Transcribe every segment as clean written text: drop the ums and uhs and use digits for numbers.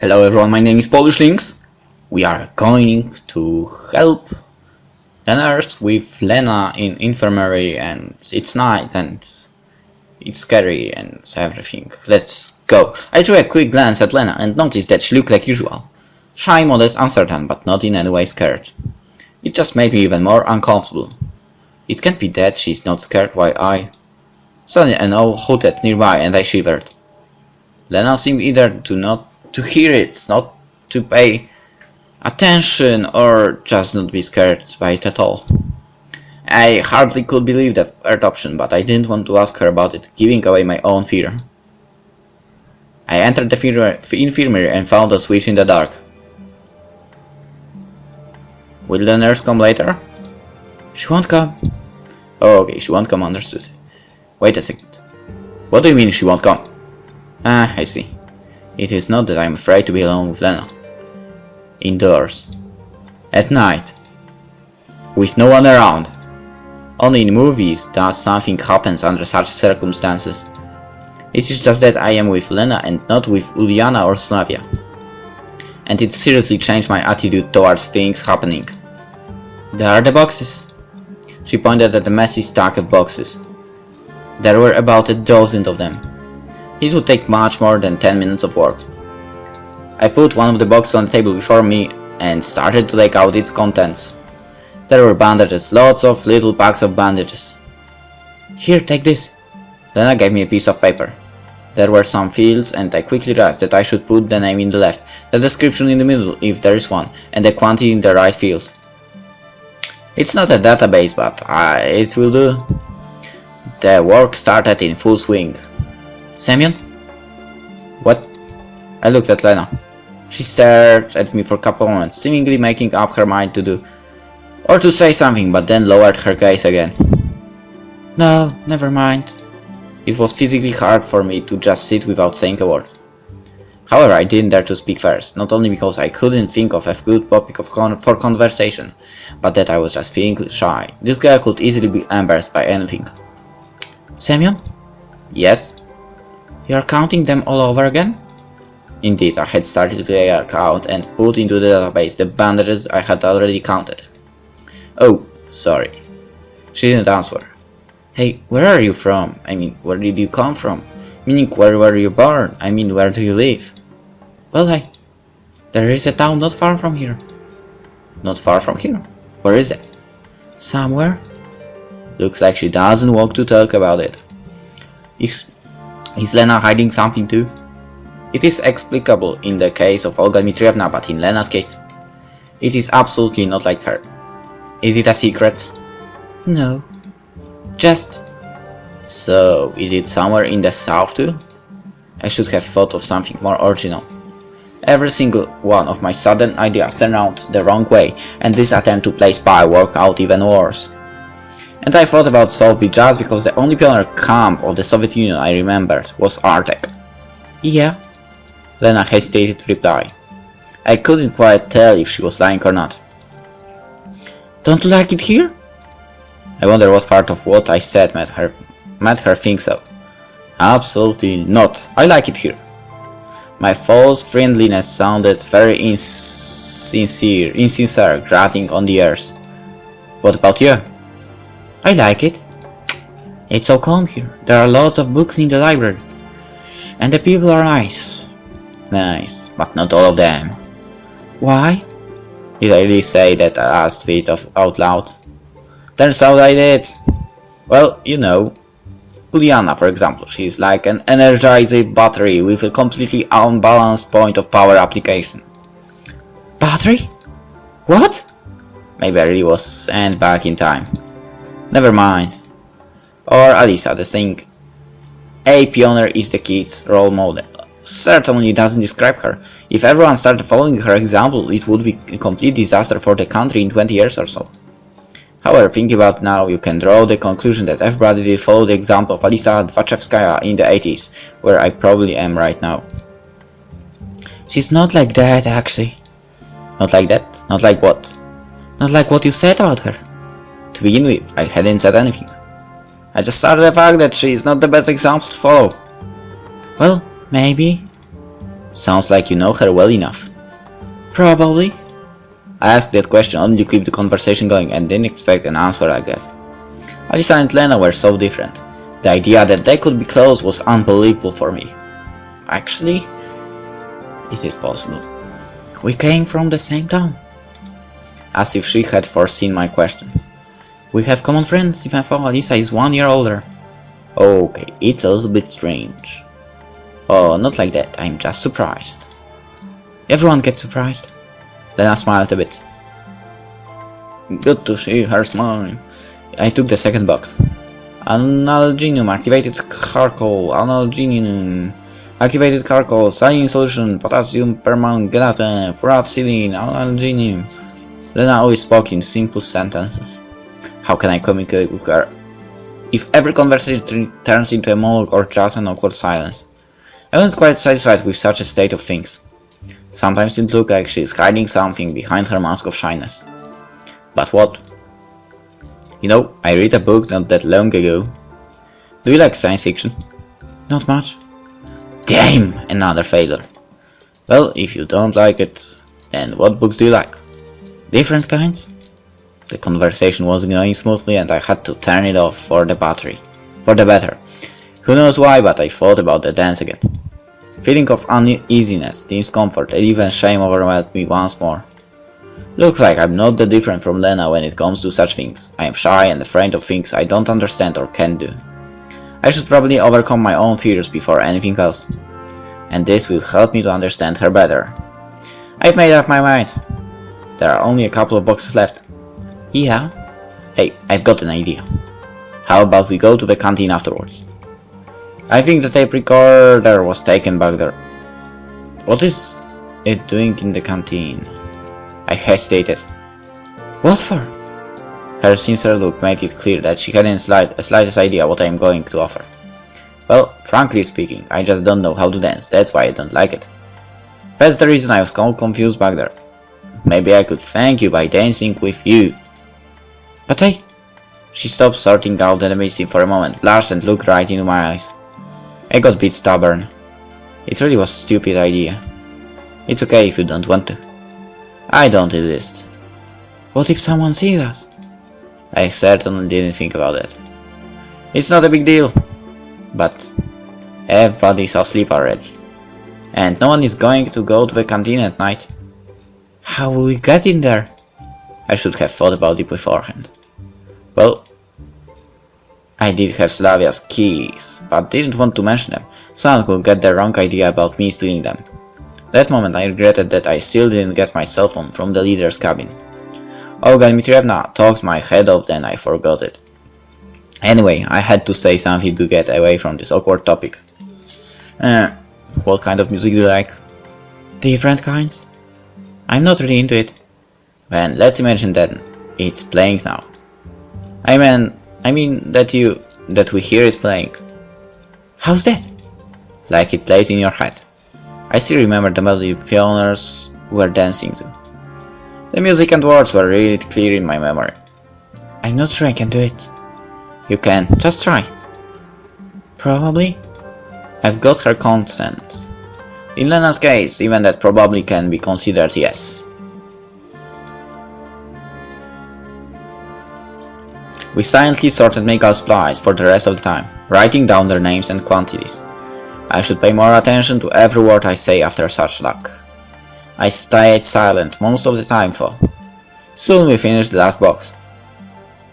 Hello everyone, my name is PolishLynx. We are going to help the nurse with Lena in infirmary, and it's night and it's scary and everything. Let's go. I threw a quick glance at Lena and noticed that she looked like usual. Shy, modest, uncertain, but not in any way scared. It just made me even more uncomfortable. It can't be that she's not scared while I... Suddenly an owl hooted nearby and I shivered. Lena seemed either to hear it, not to pay attention, or just not be scared by it at all. I hardly could believe the third option, but I didn't want to ask her about it, giving away my own fear. I entered the infirmary and found a switch in the dark. Will the nurse come later? She won't come. Oh, okay, she won't come, understood. Wait a second. What do you mean she won't come? Ah, I see. It is not that I am afraid to be alone with Lena. Indoors. At night. With no one around. Only in movies does something happens under such circumstances. It is just that I am with Lena and not with Uliana or Slavia. And it seriously changed my attitude towards things happening. There are the boxes. She pointed at the messy stack of boxes. There were about a dozen of them. It would take much more than 10 minutes of work. I put one of the boxes on the table before me and started to take out its contents. There were bandages, lots of little packs of bandages. Here, take this. Lena gave me a piece of paper. There were some fields and I quickly realized that I should put the name in the left, the description in the middle if there is one, and the quantity in the right field. It's not a database, but it will do. The work started in full swing. Semyon? What? I looked at Lena. She stared at me for a couple moments, seemingly making up her mind to do or to say something, but then lowered her gaze again. No, never mind. It was physically hard for me to just sit without saying a word. However, I didn't dare to speak first, not only because I couldn't think of a good topic for conversation, but that I was just feeling shy. This girl could easily be embarrassed by anything. Semyon? Yes? You are counting them all over again? Indeed, I had started to count and put into the database the bandages I had already counted. Oh, sorry. She didn't answer. Hey, where are you from? I mean, where did you come from? Meaning, where were you born? I mean, where do you live? Well, there is a town not far from here. Not far from here? Where is it? Somewhere. Looks like she doesn't want to talk about it. Is Lena hiding something too? It is explicable in the case of Olga Dmitrievna, but in Lena's case, it is absolutely not like her. Is it a secret? No. Just... So, is it somewhere in the south too? I should have thought of something more original. Every single one of my sudden ideas turned out the wrong way, and this attempt to play spy worked out even worse. And I thought about Soviet just because the only pioneer camp of the Soviet Union I remembered was Artek. Yeah? Lena hesitated to reply. I couldn't quite tell if she was lying or not. Don't you like it here? I wonder what part of what I said made her think so. Absolutely not. I like it here. My false friendliness sounded very insincere, grating on the ears. What about you? I like it. It's so calm here. There are lots of books in the library. And the people are nice. Nice, but not all of them. Why? Did I really say that? I asked it out loud. Turns out I did. Well, you know, Uliana, for example, she is like an energized battery with a completely unbalanced point of power application. Battery? What? Maybe I really was sent back in time. Never mind. Or Alisa, the thing. A pioneer is the kid's role model. Certainly doesn't describe her. If everyone started following her example, it would be a complete disaster for the country in 20 years or so. However, thinking about it now, you can draw the conclusion that everybody did follow the example of Alisa Dvachevskaya in the 80s, where I probably am right now. She's not like that, actually. Not like that? Not like what? Not like what you said about her. To begin with, I hadn't said anything. I just started the fact that she is not the best example to follow. Well, maybe. Sounds like you know her well enough. Probably. I asked that question only to keep the conversation going and didn't expect an answer like that. Alisa and Lena were so different. The idea that they could be close was unbelievable for me. Actually, it is possible. We came from the same town. As if she had foreseen my question. We have common friends, even though Alisa is 1 year older. Okay, it's a little bit strange. Oh, not like that, I'm just surprised. Everyone gets surprised. Lena smiled a bit. Good to see her smile. I took the second box. Analginium, activated charcoal, analginium, activated charcoal, saline solution, potassium permanganate, furacilin, analginium. Lena always spoke in simple sentences. How can I communicate with her if every conversation turns into a monologue or just an awkward silence? I wasn't quite satisfied with such a state of things. Sometimes it looked like she is hiding something behind her mask of shyness. But what? You know, I read a book not that long ago. Do you like science fiction? Not much. Damn! Another failure. Well, if you don't like it, then what books do you like? Different kinds? The conversation wasn't going smoothly and I had to turn it off for the better. Who knows why, but I thought about the dance again. Feeling of uneasiness, discomfort, and even shame overwhelmed me once more. Looks like I'm not that different from Lena when it comes to such things. I am shy and afraid of things I don't understand or can do. I should probably overcome my own fears before anything else. And this will help me to understand her better. I've made up my mind. There are only a couple of boxes left. Yeah? Hey, I've got an idea. How about we go to the canteen afterwards? I think the tape recorder was taken back there. What is it doing in the canteen? I hesitated. What for? Her sincere look made it clear that she hadn't the slightest idea what I am going to offer. Well, frankly speaking, I just don't know how to dance, that's why I don't like it. That's the reason I was so confused back there. Maybe I could thank you by dancing with you. But I... She stopped sorting out the missing for a moment, blushed and looked right into my eyes. I got a bit stubborn. It really was a stupid idea. It's okay if you don't want to. I don't exist. What if someone sees us? I certainly didn't think about that. It's not a big deal. But everybody's asleep already. And no one is going to go to the canteen at night. How will we get in there? I should have thought about it beforehand. Well, I did have Slavia's keys, but didn't want to mention them. Someone could get the wrong idea about me stealing them. That moment I regretted that I still didn't get my cell phone from the leader's cabin. Olga Dmitrievna talked my head off, then I forgot it. Anyway, I had to say something to get away from this awkward topic. What kind of music do you like? Different kinds? I'm not really into it. Then let's imagine that it's playing now. I mean that we hear it playing. How's that? Like it plays in your head. I still remember the melody pioneers were dancing to. The music and words were really clear in my memory. I'm not sure I can do it. You can, just try. Probably. I've got her consent. In Lena's case, even that probably can be considered yes. We silently sorted medical supplies for the rest of the time, writing down their names and quantities. I should pay more attention to every word I say after such luck. I stayed silent most of the time though. Soon we finished the last box.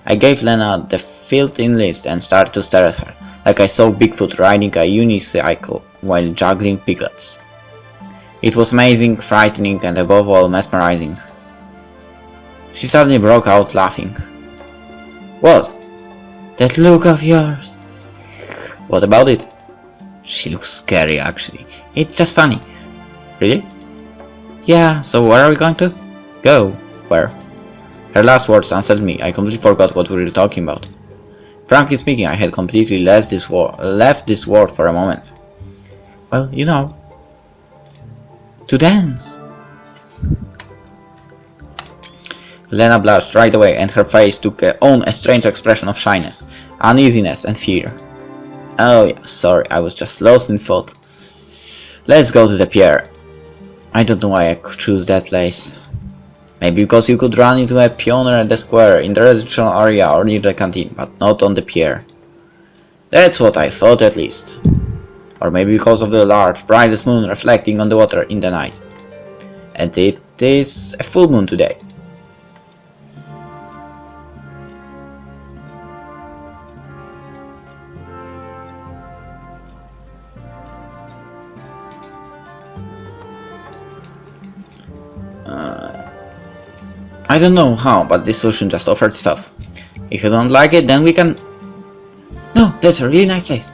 I gave Lena the filled-in list and started to stare at her, like I saw Bigfoot riding a unicycle while juggling piglets. It was amazing, frightening, and above all mesmerizing. She suddenly broke out laughing. What? That look of yours! What about it? She looks scary actually. It's just funny. Really? Yeah, so where are we going to? Go. Where? Her last words unsettled me. I completely forgot what we were talking about. Frankly speaking, I had completely left this world for a moment. Well, you know. To dance. Lena blushed right away and her face took on a strange expression of shyness, uneasiness and fear. Oh yeah, sorry, I was just lost in thought. Let's go to the pier. I don't know why I could choose that place. Maybe because you could run into a pioneer at the square, in the residential area or near the canteen, but not on the pier. That's what I thought at least. Or maybe because of the large, brightest moon reflecting on the water in the night. And it is a full moon today. I don't know how, but this solution just offered stuff. If you don't like it, then we can... No, that's a really nice place.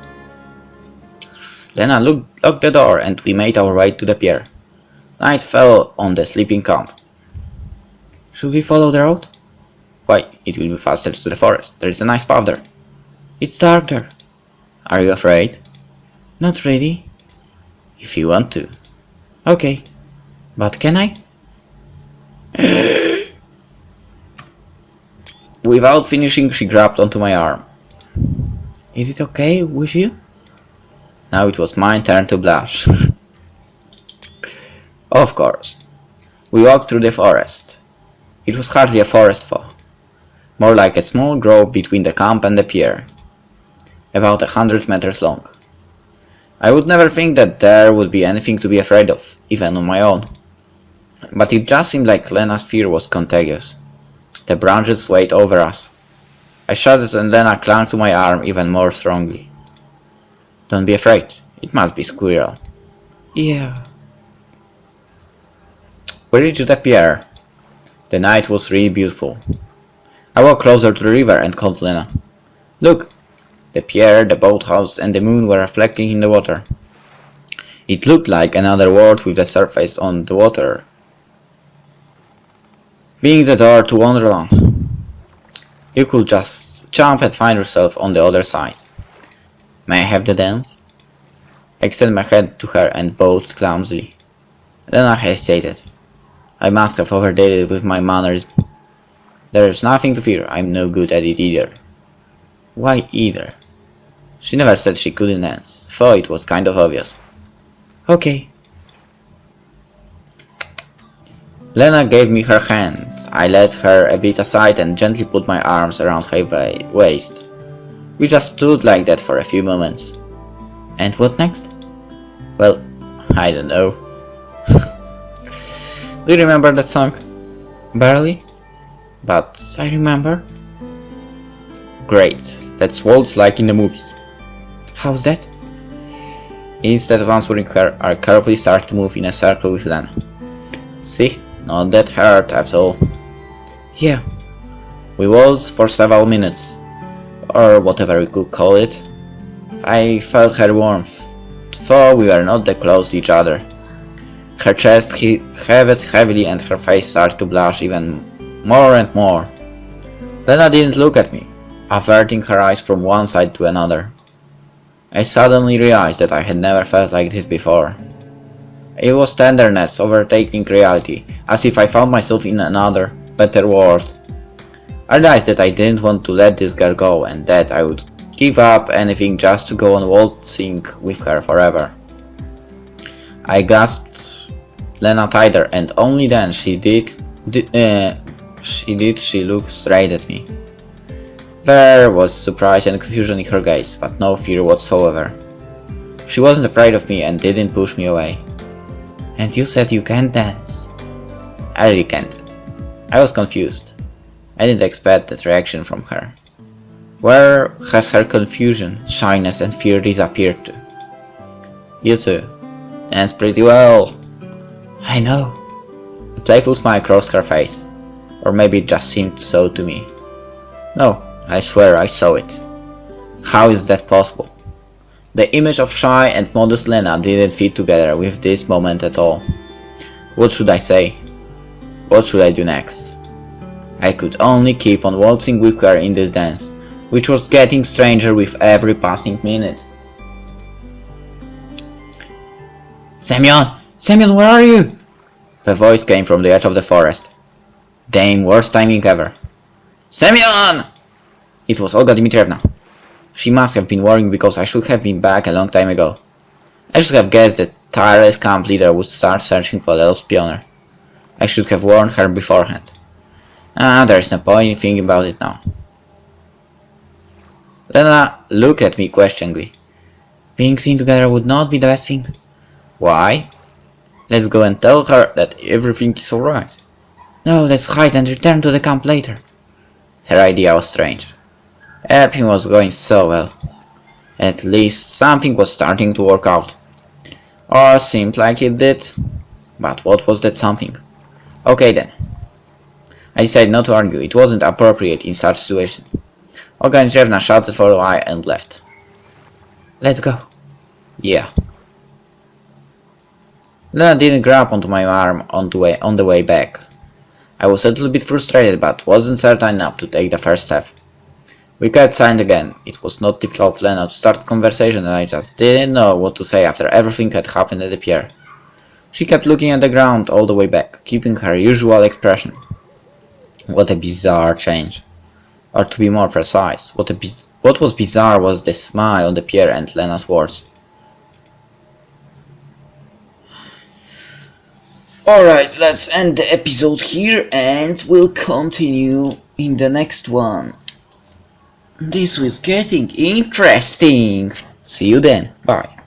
Lena locked the door and we made our way to the pier. Night fell on the sleeping camp. Should we follow the road? Why, it will be faster to the forest. There is a nice path there. It's dark there. Are you afraid? Not really. If you want to. Okay. But can I? Without finishing, she grabbed onto my arm. Is it okay with you? Now it was my turn to blush. Of course. We walked through the forest. It was hardly a forest though. More like a small grove between the camp and the pier. About 100 meters long. I would never think that there would be anything to be afraid of, even on my own. But it just seemed like Lena's fear was contagious. The branches swayed over us. I shuddered and Lena clung to my arm even more strongly. Don't be afraid. It must be squirrel. Yeah. We reached the pier. The night was really beautiful. I walked closer to the river and called Lena. Look! The pier, the boathouse and the moon were reflecting in the water. It looked like another world with the surface on the water, being the door to Wonderland. You could just jump and find yourself on the other side. May I have the dance? I extended my hand to her and bowed clumsily. Then I hesitated. I must have overdid it with my mannerism. There is nothing to fear, I'm no good at it either. Why either? She never said she couldn't dance, though it was kind of obvious. Okay. Lena gave me her hand. I led her a bit aside and gently put my arms around her waist. We just stood like that for a few moments. And what next? Well, I don't know. Do you remember that song? Barely? But I remember. Great, let's waltz like in the movies. How's that? Instead of answering her, I carefully started to move in a circle with Lena. See? Not that hard at all. Yeah. We waltzed for several minutes, or whatever we could call it. I felt her warmth, though we were not that close to each other. Her chest heaved heavily and her face started to blush even more and more. Lena didn't look at me, averting her eyes from one side to another. I suddenly realized that I had never felt like this before. It was tenderness overtaking reality, as if I found myself in another, better world. I realized that I didn't want to let this girl go and that I would give up anything just to go on waltzing with her forever. I grasped Lena tighter and only then she looked straight at me. There was surprise and confusion in her gaze, but no fear whatsoever. She wasn't afraid of me and didn't push me away. And you said you can't dance. I really can't. I was confused. I didn't expect that reaction from her. Where has her confusion, shyness and fear disappeared to? You too. Dance pretty well. I know. A playful smile crossed her face. Or maybe it just seemed so to me. No, I swear I saw it. How is that possible? The image of shy and modest Lena didn't fit together with this moment at all. What should I say? What should I do next? I could only keep on waltzing with her in this dance, which was getting stranger with every passing minute. Semyon! Semyon, where are you? The voice came from the edge of the forest. Damn, worst timing ever. Semyon! It was Olga Dmitrievna. She must have been worrying because I should have been back a long time ago. I should have guessed that tireless camp leader would start searching for the lost pioneer. I should have warned her beforehand. There's no point in thinking about it now. Lena looked at me questioningly. Being seen together would not be the best thing. Why? Let's go and tell her that everything is alright. No, let's hide and return to the camp later. Her idea was strange. Everything was going so well. At least something was starting to work out. Or seemed like it did. But what was that something? Okay then. I decided not to argue, it wasn't appropriate in such a situation. Olga and Drevna shouted for a while and left. Let's go. Yeah. Lena didn't grab onto my arm on the way back. I was a little bit frustrated, but wasn't certain enough to take the first step. We kept silent again. It was not typical of Lena to start a conversation, and I just didn't know what to say after everything had happened at the pier. She kept looking at the ground all the way back, keeping her usual expression. What a bizarre change. Or to be more precise, what was bizarre was the smile on the pier and Lena's words. Alright, let's end the episode here and we'll continue in the next one. This was getting interesting. See you then. Bye.